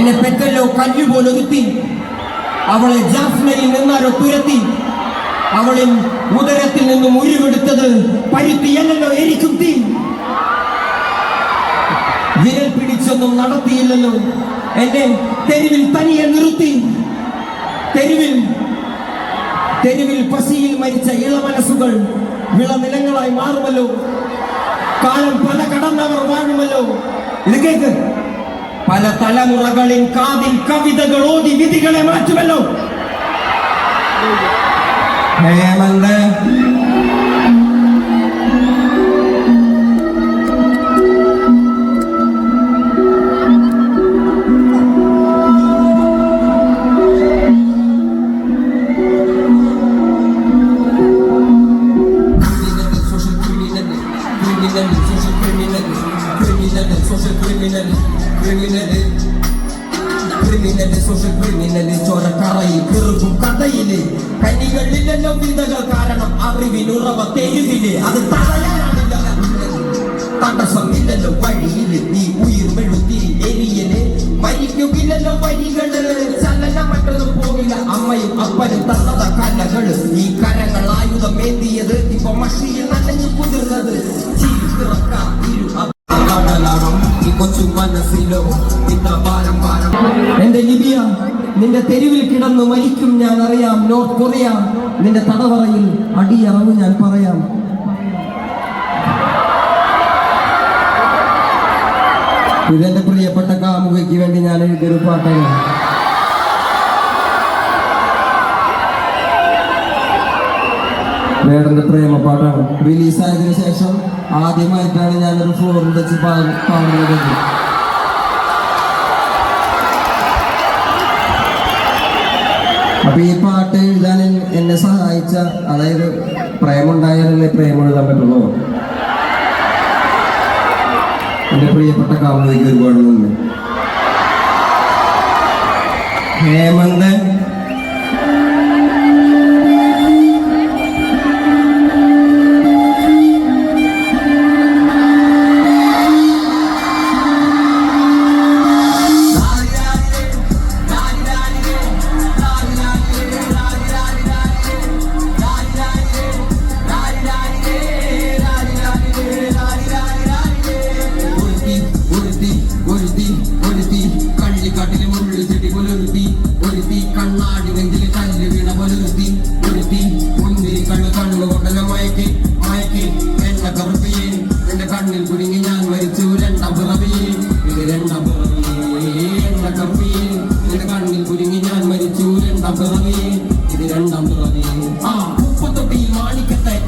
എന്നെ പെറ്റല്ലോ കല്ലുപോലൊരുത്തി, അവളെ ജാഫ്നയിൽ നിന്നാരോ തുരത്തി, അവളിൻ ഉദരത്തിൽ നിന്നും ഉരുവെടുത്തത് പരുത്തിയല്ലോ എനിക്കും തീ. വിരൽ പിടിച്ചൊന്നും നടത്തിയില്ലല്ലോ, എന്നെ തെരുവിൽ തനിയെ നിർത്തി. തെരുവിൽ പസിയിൽ മരിച്ച ഇളമനസ്സുകൾ വിളനിലങ്ങളായി മാറുമല്ലോ, കാലം പല കടന്നവർ വാഴുമല്ലോ. ഇത് കേക്ക്, പല തലമുറകളിൽ കാതിൽ കവിതകൾ ഓതി വിധികളെ മാറ്റുമല്ലോ. ഹേമന്ത് ചോരക്കറയിൽ കെറുകും കഥയില് കനികളിലെല്ലോ വിധകൾ കാരണം അറിവിനുറവ തെരുവില് അത് തടയാനില്ല തടസ്സമില്ലല്ലോ വഴിയില് നീ ഉയർമെഴുത്തി എരിയല് മരിക്കുകില്ലല്ലോ വഴികള് ചലനം മറ്റൊന്നും പോകില്ല അമ്മയും അപ്പനും തന്നത കലകള് ഈ കരങ്ങൾ ആയുധം ഏന്തിയത് ഇപ്പൊ മഷിയിൽ നനഞ്ഞു കുതിർന്നത് എന്റെ ലിബിയ, നിന്റെ തെരുവിൽ കിടന്നു മരിക്കും ഞാൻ അറിയാം. നോർത്ത് കൊറിയ, നിന്റെ തടവറയിൽ അടിയറവ് ഞാൻ പറയാം. ഇതെന്റെ പ്രിയപ്പെട്ട കാമുകയ്ക്ക് വേണ്ടി ഞാൻ എഴുതിയൊരു പാട്ടാണ്. വേടന്റെ പ്രേമപ്പാട്ടാണ്. റിലീസായതിനു ശേഷം ആദ്യമായിട്ടാണ് ഞാനൊരു ഫ്ലോറിൽ വെച്ച് പാടുന്നത്. അപ്പൊ ഈ പാട്ട് എഴുതാൻ എന്നെ സഹായിച്ച, അതായത് പ്രേമുണ്ടായാലല്ലേ പ്രേമം എഴുതാൻ പറ്റുള്ളൂ. എന്റെ പ്രിയപ്പെട്ട കാമുകയ്ക്ക് ഒരുപാട് നന്ദി. ഹേമന്ത്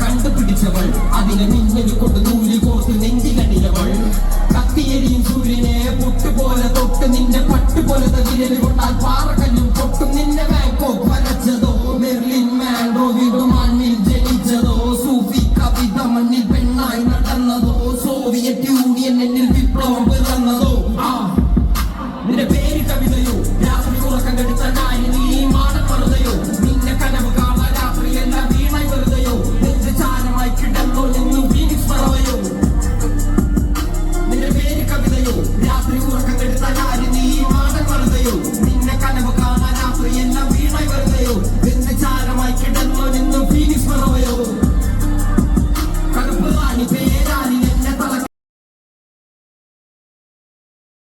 കണ്ടുപിടിച്ചവൾ, അതിനെ മിന്നൽ കൊണ്ട് നൂല് കോർത്ത് നെഞ്ചിലണിയവൾ, കത്തിയെരിയും സൂര്യനെ പൊട്ടുപോലെ തൊട്ട് നിന്റെ പട്ടുപോലത്തെ വിരൽ കൊണ്ടാൽ പാറക്കല്ലും പൊട്ടും നിന്നെ